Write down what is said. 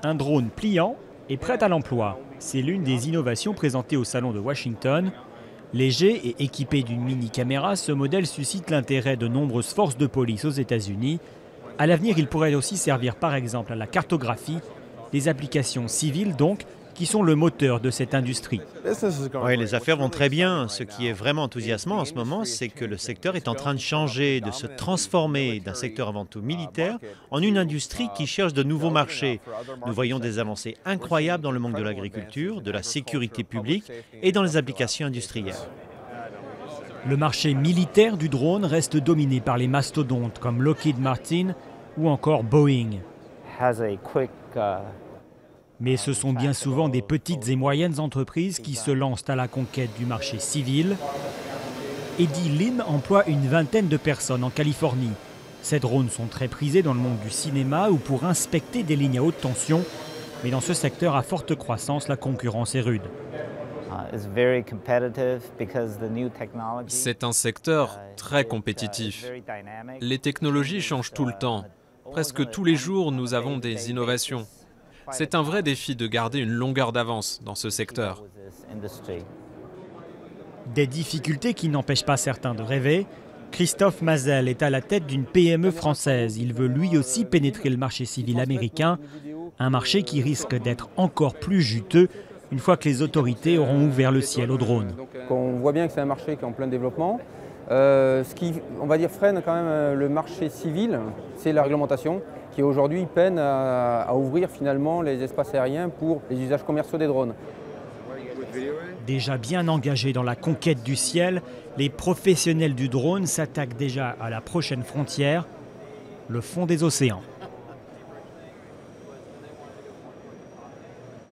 Un drone pliant et prêt à l'emploi. C'est l'une des innovations présentées au salon de Washington. Léger et équipé d'une mini-caméra, ce modèle suscite l'intérêt de nombreuses forces de police aux États-Unis. À l'avenir, il pourrait aussi servir par exemple à la cartographie, des applications civiles donc, qui sont le moteur de cette industrie. Oui, les affaires vont très bien. Ce qui est vraiment enthousiasmant en ce moment, c'est que le secteur est en train de changer, de se transformer d'un secteur avant tout militaire en une industrie qui cherche de nouveaux marchés. Nous voyons des avancées incroyables dans le monde de l'agriculture, de la sécurité publique et dans les applications industrielles. Le marché militaire du drone reste dominé par les mastodontes comme Lockheed Martin ou encore Boeing. Mais ce sont bien souvent des petites et moyennes entreprises qui se lancent à la conquête du marché civil. Eddie Lim emploie une vingtaine de personnes en Californie. Ces drones sont très prisés dans le monde du cinéma ou pour inspecter des lignes à haute tension. Mais dans ce secteur à forte croissance, la concurrence est rude. C'est un secteur très compétitif. Les technologies changent tout le temps. Presque tous les jours, nous avons des innovations. C'est un vrai défi de garder une longueur d'avance dans ce secteur. Des difficultés qui n'empêchent pas certains de rêver. Christophe Mazel est à la tête d'une PME française. Il veut lui aussi pénétrer le marché civil américain, un marché qui risque d'être encore plus juteux une fois que les autorités auront ouvert le ciel aux drones. On voit bien que c'est un marché qui est en plein développement. Ce qui, on va dire, freine quand même le marché civil, c'est la réglementation qui aujourd'hui peine à ouvrir finalement les espaces aériens pour les usages commerciaux des drones. Déjà bien engagés dans la conquête du ciel, les professionnels du drone s'attaquent déjà à la prochaine frontière, le fond des océans.